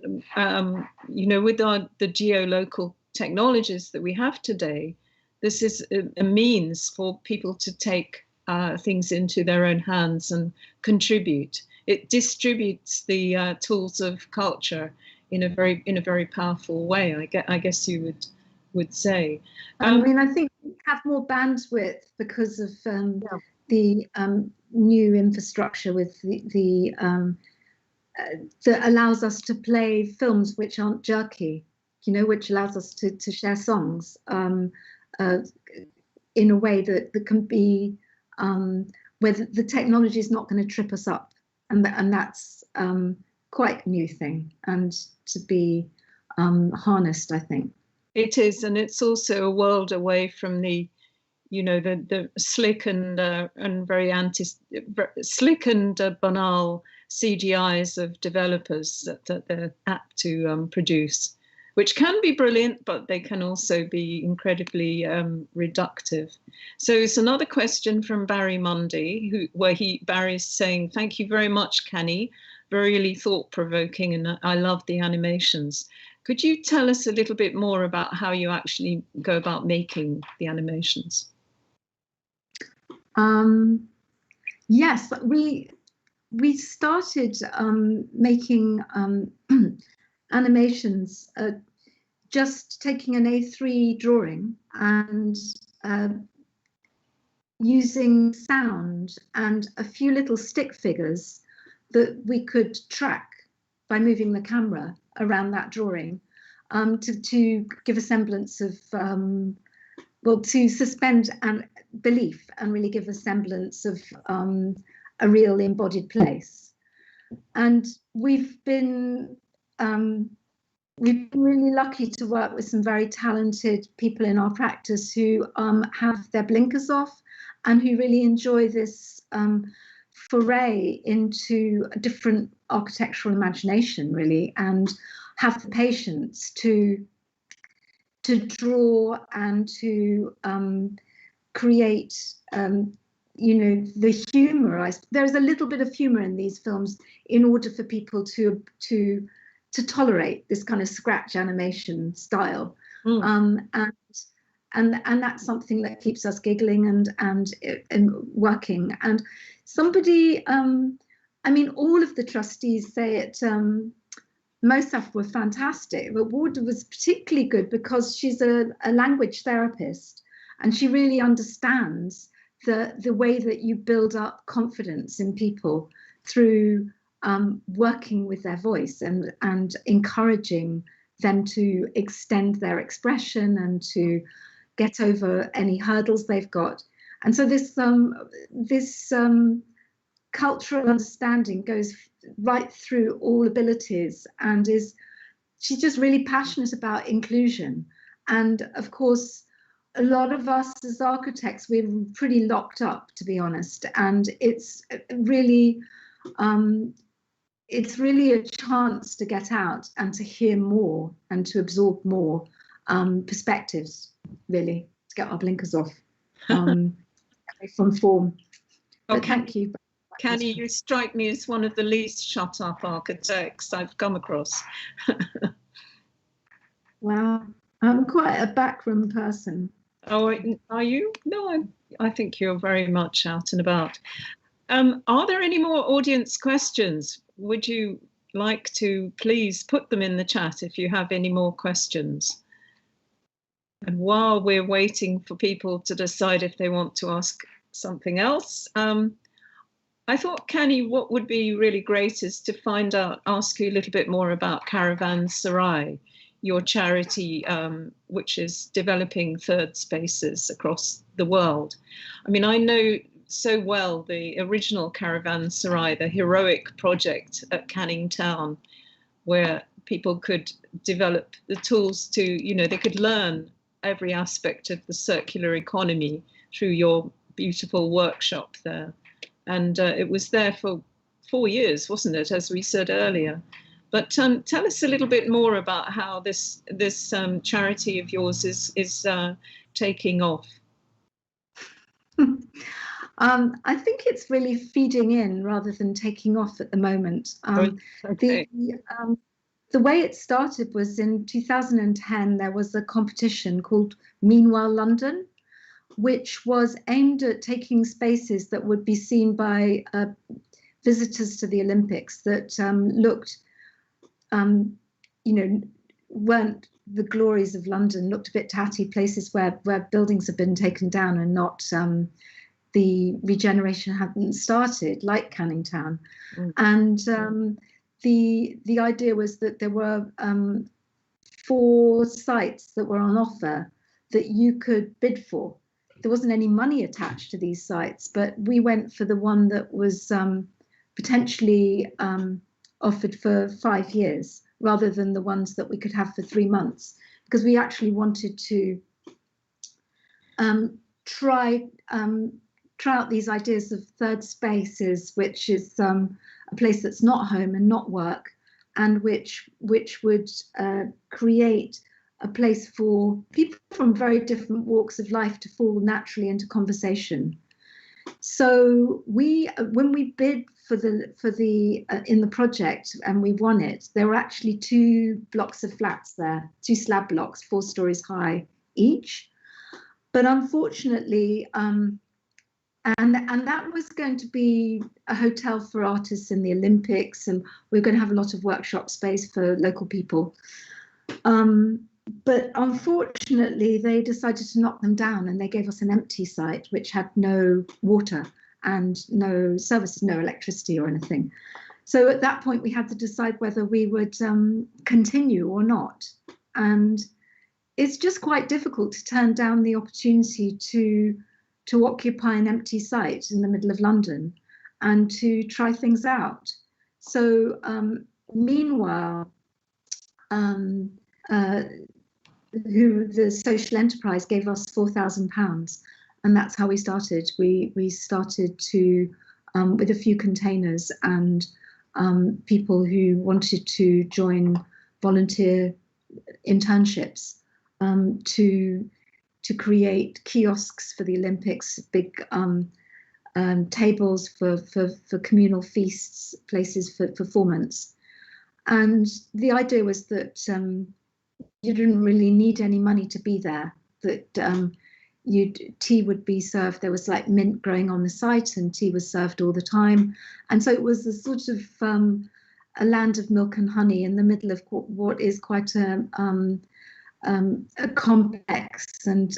you know, with the geolocal technologies that we have today, this is a means for people to take things into their own hands and contribute. It distributes the tools of culture in a very powerful way. I guess you would say. I mean, I think we have more bandwidth because of the new infrastructure with that allows us to play films which aren't jerky, you know, which allows us to share songs in a way that can be where the technology is not going to trip us up, and that's quite a new thing and to be harnessed, I think. It is, and it's also a world away from the, you know, the slick and very slick and banal CGIs of developers that they're apt to produce, which can be brilliant, but they can also be incredibly reductive. So it's another question from Barry Mundy, Barry's saying, "Thank you very much, Cany. Really thought-provoking, and I love the animations. Could you tell us a little bit more about how you actually go about making the animations?" Yes, we started making animations, just taking an A3 drawing and using sound and a few little stick figures that we could track by moving the camera around that drawing, to give a semblance of, well, to suspend belief and really give a semblance of a real embodied place. And we've been really lucky to work with some very talented people in our practice who have their blinkers off and who really enjoy this foray into a different architectural imagination, really, and have the patience to draw and to create, you know, the humor. There's a little bit of humor in these films in order for people to tolerate this kind of scratch animation style, and that's something that keeps us giggling and working. And somebody, I mean, all of the trustees say it. Most stuff were fantastic, but Ward was particularly good because she's a language therapist, and she really understands the way that you build up confidence in people through working with their voice and encouraging them to extend their expression and to get over any hurdles they've got. And so this cultural understanding goes right through all abilities, and she's just really passionate about inclusion. And of course, a lot of us as architects, we're pretty locked up, to be honest, and it's really a chance to get out and to hear more and to absorb more perspectives, really, to get our blinkers off from form. But thank you. Cany, you strike me as one of the least shut up architects I've come across. Wow, I'm quite a backroom person. Oh, are you? No, I think you're very much out and about. Are there any more audience questions? Would you like to please put them in the chat if you have any more questions? And while we're waiting for people to decide if they want to ask something else, I thought, Cany, what would be really great is to ask you a little bit more about Caravanserai, your charity, which is developing third spaces across the world. I mean, I know so well the original Caravanserai, the heroic project at Canning Town, where people could develop the tools to, they could learn every aspect of the circular economy through your beautiful workshop there. And it was there for 4 years, wasn't it, as we said earlier? But tell us a little bit more about how this charity of yours is taking off. I think it's really feeding in rather than taking off at the moment. Okay. The way it started was in 2010, there was a competition called Meanwhile London, which was aimed at taking spaces that would be seen by visitors to the Olympics that looked, weren't the glories of London, looked a bit tatty, places where buildings have been taken down and not the regeneration hadn't started, like Canning Town. And the idea was that there were 4 sites that were on offer that you could bid for. There wasn't any money attached to these sites, but we went for the one that was potentially offered for 5 years rather than the ones that we could have for 3 months, because we actually wanted to try out these ideas of third spaces, which is a place that's not home and not work, and which would create a place for people from very different walks of life to fall naturally into conversation. So when we bid for the in the project and we won it, there were actually 2 blocks of flats there, 2 slab blocks, 4 stories high each. But unfortunately, and that was going to be a hotel for artists in the Olympics, and we were going to have a lot of workshop space for local people. But unfortunately, they decided to knock them down, and they gave us an empty site which had no water and no services, no electricity or anything. So at that point, we had to decide whether we would continue or not. And it's just quite difficult to turn down the opportunity to occupy an empty site in the middle of London and to try things out. So meanwhile, who the social enterprise gave us £4,000, and that's how we started. We started to with a few containers and people who wanted to join volunteer internships to create kiosks for the Olympics, big tables for communal feasts, places for performance. And the idea was that you didn't really need any money to be there, that tea would be served. There was like mint growing on the site and tea was served all the time. And so it was a sort of a land of milk and honey in the middle of what is quite a complex and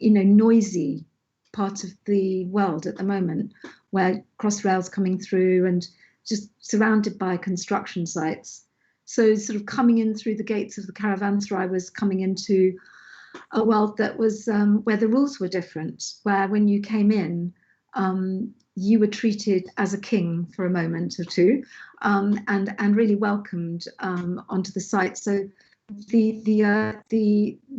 noisy part of the world at the moment, where Crossrail's coming through and just surrounded by construction sites. So sort of coming in through the gates of the Caravanserai was coming into a world that was where the rules were different, where when you came in, you were treated as a king for a moment or two, and really welcomed onto the site. So the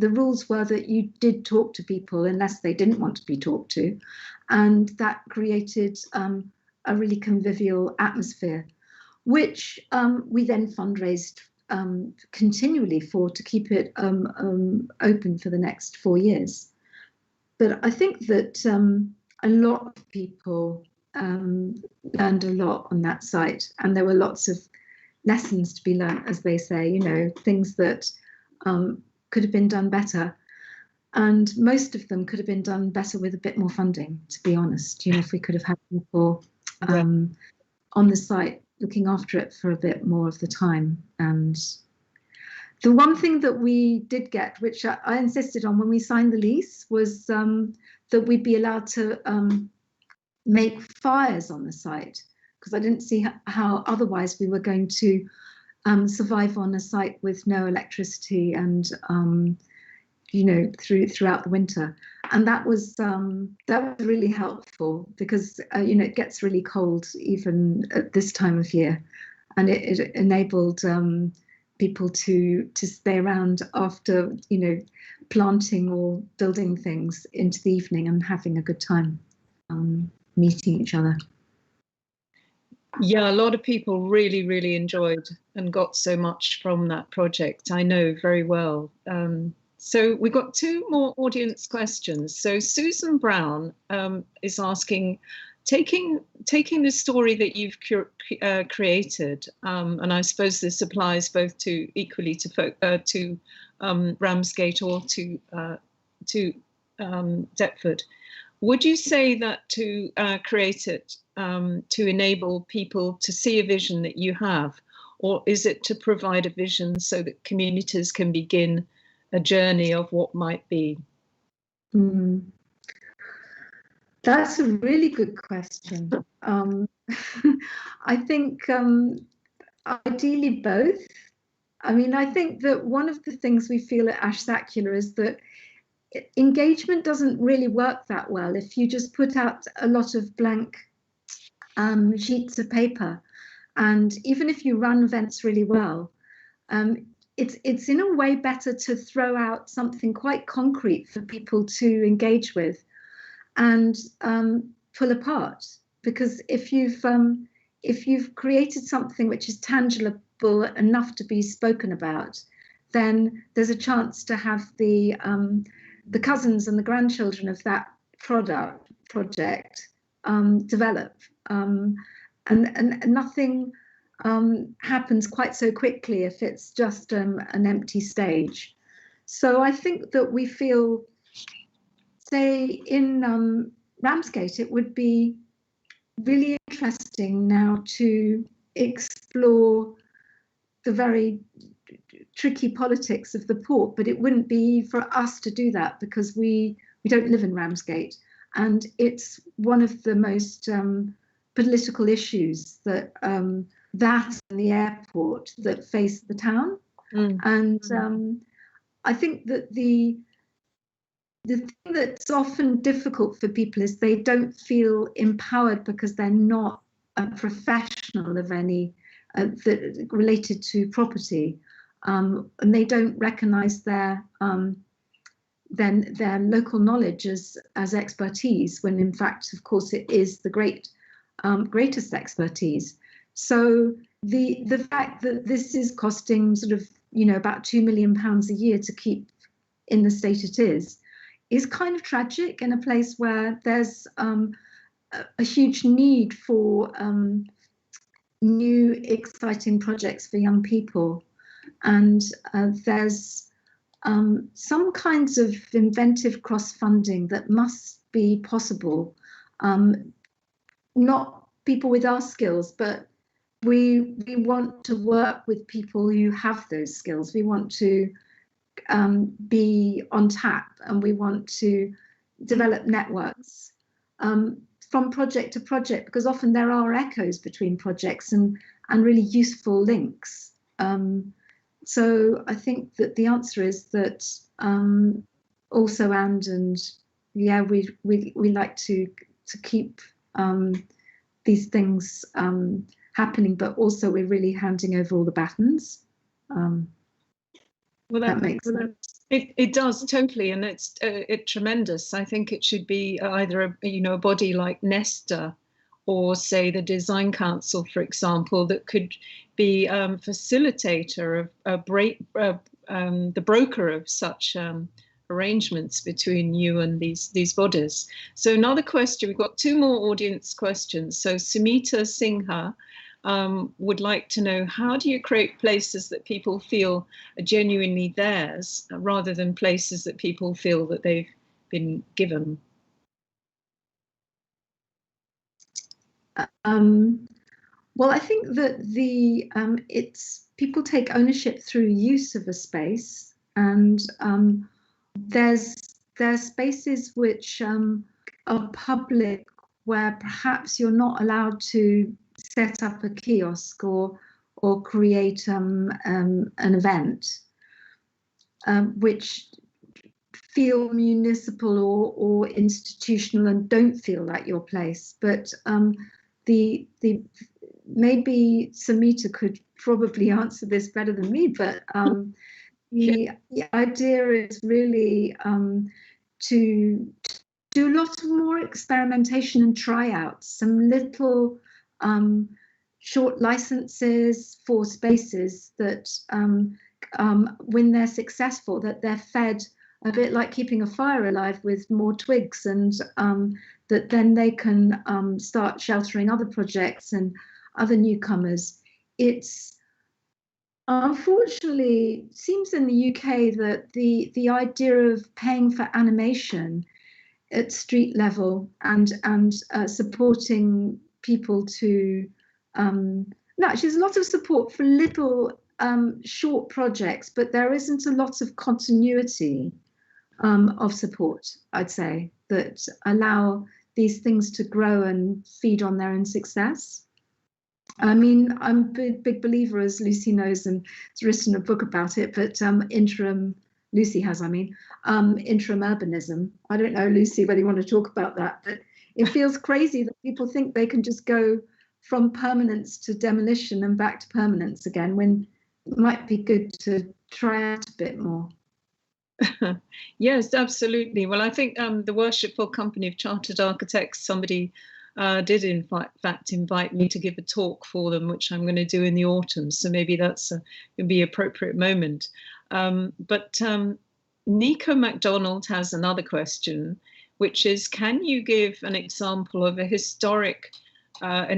rules were that you did talk to people unless they didn't want to be talked to, and that created a really convivial atmosphere, which we then fundraised continually to keep it open for the next 4 years. But I think that a lot of people learned a lot on that site, and there were lots of lessons to be learned, as they say, things that could have been done better. And most of them could have been done better with a bit more funding, to be honest. If we could have had people on the site looking after it for a bit more of the time. And The one thing that we did get, which I insisted on when we signed the lease, was that we'd be allowed to make fires on the site, because I didn't see how otherwise we were going to survive on a site with no electricity and throughout the winter. And that was really helpful, because it gets really cold even at this time of year, and it enabled people to stay around after planting or building things into the evening and having a good time, meeting each other. Yeah, a lot of people really, really enjoyed and got so much from that project. I know very well. So we've got two more audience questions. So Susan Brown is asking, taking the story that you've created, and I suppose this applies both to equally to Ramsgate or to Deptford. Would you say that to create it to enable people to see a vision that you have, or is it to provide a vision so that communities can begin a journey of what might be? That's a really good question. I think ideally both. I mean, I think that one of the things we feel at Ash Sakula is that engagement doesn't really work that well if you just put out a lot of blank sheets of paper. And even if you run events really well, it's in a way better to throw out something quite concrete for people to engage with and pull apart. Because if you've created something which is tangible enough to be spoken about, then there's a chance to have the cousins and the grandchildren of that project develop, and nothing happens quite so quickly if it's just an empty stage. So I think that we feel, say in Ramsgate, it would be really interesting now to explore the very tricky politics of the port, but it wouldn't be for us to do that because we don't live in Ramsgate, and it's one of the most political issues that that and the airport that face the town. And I think that the thing that's often difficult for people is they don't feel empowered because they're not a professional of any that related to property, and they don't recognise their local knowledge as expertise, when in fact, of course, it is the greatest expertise. So the fact that this is costing sort of about £2 million a year to keep in the state it is kind of tragic in a place where there's a huge need for new exciting projects for young people, and there's some kinds of inventive cross-funding that must be possible. Not people with our skills, but we want to work with people who have those skills. We want to be on tap, and we want to develop networks from project to project, because often there are echoes between projects and really useful links. So I think that the answer is that also and yeah, we like to keep these things happening, but also we're really handing over all the batons. Well, that makes sense. It does totally, and it's tremendous. I think it should be either a body like Nesta, or say the Design Council, for example, that could be facilitator of the broker of such arrangements between you and these bodies. So another question, we've got two more audience questions. So Sumita Singha would like to know, how do you create places that people feel are genuinely theirs, rather than places that people feel that they've been given? Well, I think that people take ownership through use of a space, and there's spaces which are public where perhaps you're not allowed to set up a kiosk or create an event, which feel municipal or institutional and don't feel like your place. But the maybe Samita could probably answer this better than me, but the idea is really to do a lot more experimentation and tryouts, some little short licenses for spaces that when they're successful, that they're fed a bit like keeping a fire alive with more twigs, and that then they can start sheltering other projects and other newcomers. It's unfortunately seems in the UK that the idea of paying for animation at street level and supporting people to no, actually there's a lot of support for little short projects, but there isn't a lot of continuity of support, I'd say, that allow these things to grow and feed on their own success. I mean, I'm a big believer, as Lucy knows, and has written a book about it, but interim urbanism. I don't know, Lucy, whether you want to talk about that, but it feels crazy that people think they can just go from permanence to demolition and back to permanence again, when it might be good to try out a bit more. Yes, absolutely. Well, I think the Worshipful Company of Chartered Architects, somebody did in fact invite me to give a talk for them, which I'm going to do in the autumn. So maybe that's would be an appropriate moment. But Nico MacDonald has another question, which is, can you give an example of a historic urban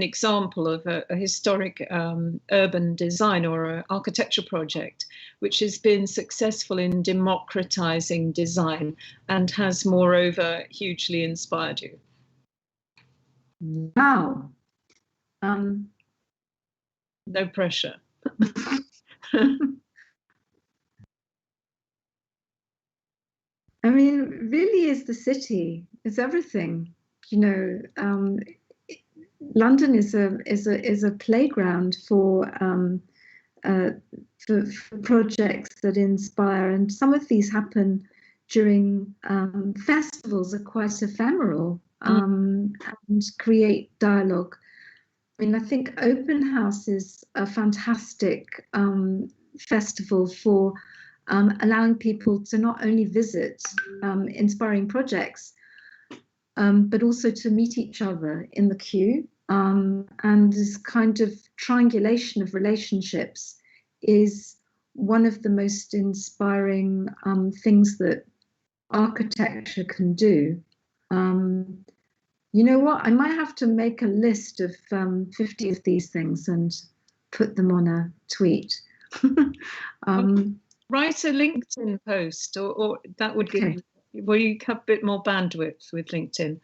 design or an architectural project which has been successful in democratizing design and has moreover hugely inspired you? Wow. No pressure. I mean, really is the city, it's everything. You know, London is a playground for projects that inspire, and some of these happen during festivals, are quite ephemeral and create dialogue. I mean, I think Open House is a fantastic festival for allowing people to not only visit inspiring projects, but also to meet each other in the queue. And this kind of triangulation of relationships is one of the most inspiring things that architecture can do. You know what? I might have to make a list of 50 of these things and put them on a tweet. Write a LinkedIn post, or that would give you, where you have a bit more bandwidth with LinkedIn.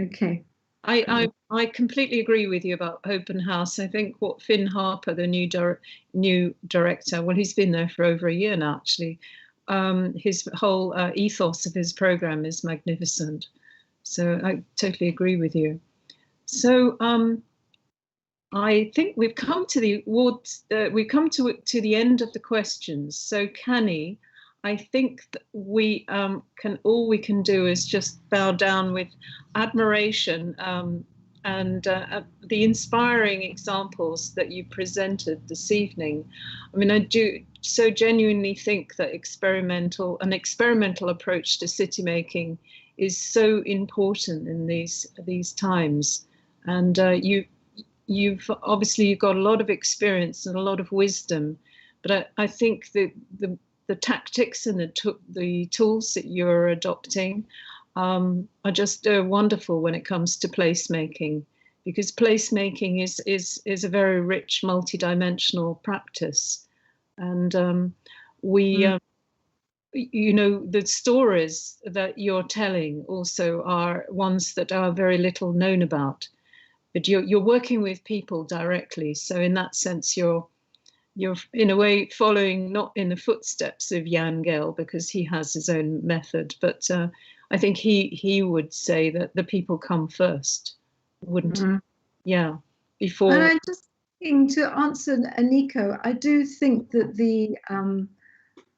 Okay. I completely agree with you about Open House. I think what Finn Harper, the new director, well, he's been there for over a year now, actually. His whole ethos of his program is magnificent. So I totally agree with you. So I think we've come to the to the end of the questions. So Cany, I think that we all we can do is just bow down with admiration and the inspiring examples that you presented this evening. I mean, I do so genuinely think that an experimental approach to city making is so important in these times. And you've got a lot of experience and a lot of wisdom, but I think that the tactics and the tools that you're adopting are just wonderful when it comes to placemaking, because placemaking is a very rich, multidimensional practice. And you know, the stories that you're telling also are ones that are very little known about, but you're working with people directly. So in that sense, you're in a way following not in the footsteps of Jan Gehl, because he has his own method, but I think he would say that the people come first, wouldn't he? Yeah, before. And I'm just thinking, to answer Aniko, I do think that the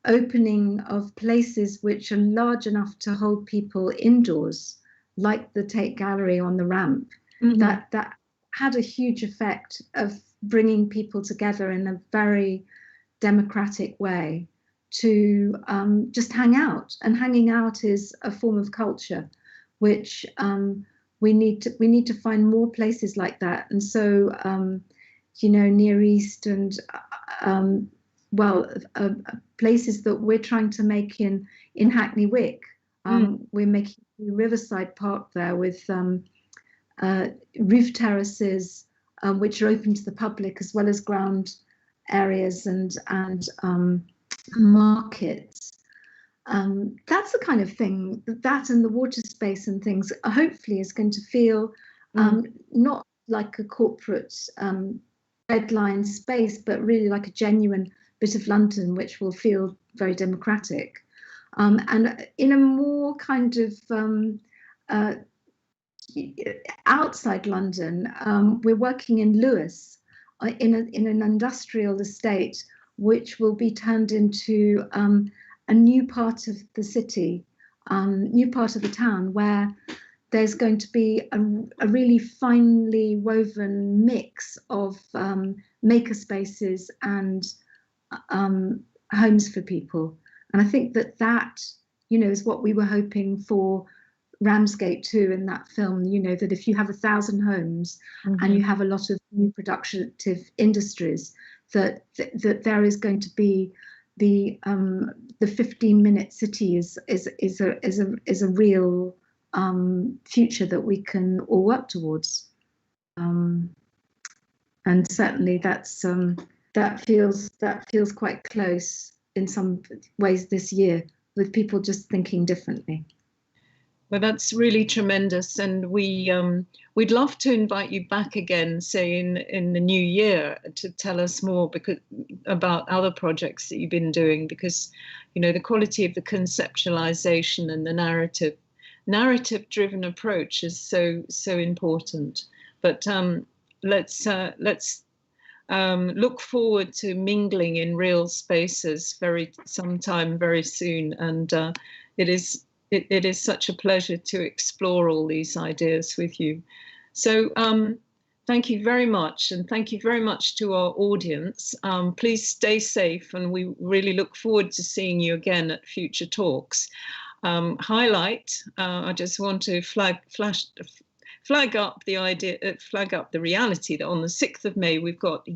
opening of places which are large enough to hold people indoors, like the Tate Gallery on the ramp, that had a huge effect of bringing people together in a very democratic way to just hang out. And hanging out is a form of culture, which we need to find more places like that. And so, Near East and places that we're trying to make in Hackney Wick. We're making Riverside Park there with roof terraces, which are open to the public, as well as ground areas and markets. That's the kind of thing that, and the water space and things, hopefully is going to feel not like a corporate deadline space, but really like a genuine bit of London, which will feel very democratic. And in a more kind of outside London, we're working in Lewes, in an industrial estate, which will be turned into a new part of the city, new part of the town, where there's going to be a really finely woven mix of maker spaces and homes for people. And I think that is what we were hoping for Ramsgate too in that film, that if you have 1,000 homes and you have a lot of new productive industries, that there is going to be the 15-minute city is a real future that we can all work towards. And certainly that feels quite close in some ways this year, with people just thinking differently. Well, that's really tremendous, and we'd love to invite you back again, say in the new year, to tell us more about other projects that you've been doing, because the quality of the conceptualization and the narrative-driven approach is so important. But let's look forward to mingling in real spaces sometime very soon, and it is such a pleasure to explore all these ideas with you. So thank you very much, and thank you very much to our audience. Please stay safe, and we really look forward to seeing you again at future talks. I just want to flag up the reality that on the 6th of May, we've got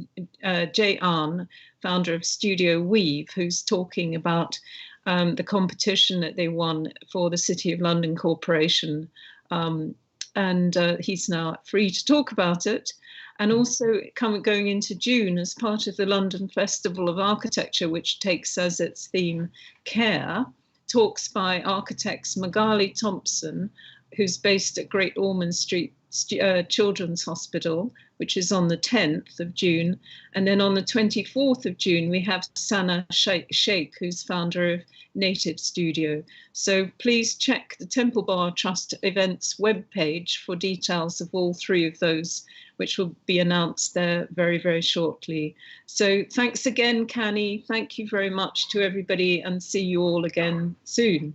Jay Ahn, founder of Studio Weave, who's talking about the competition that they won for the City of London Corporation. And he's now free to talk about it. And also going into June, as part of the London Festival of Architecture, which takes as its theme care, talks by architects Magali Thompson, who's based at Great Ormond Street Children's Hospital, which is on the 10th of June. And then on the 24th of June, we have Sana Sheikh, who's founder of Native Studio. So please check the Temple Bar Trust events webpage for details of all three of those, which will be announced there very, very shortly. So thanks again, Cany. Thank you very much to everybody, and see you all again soon.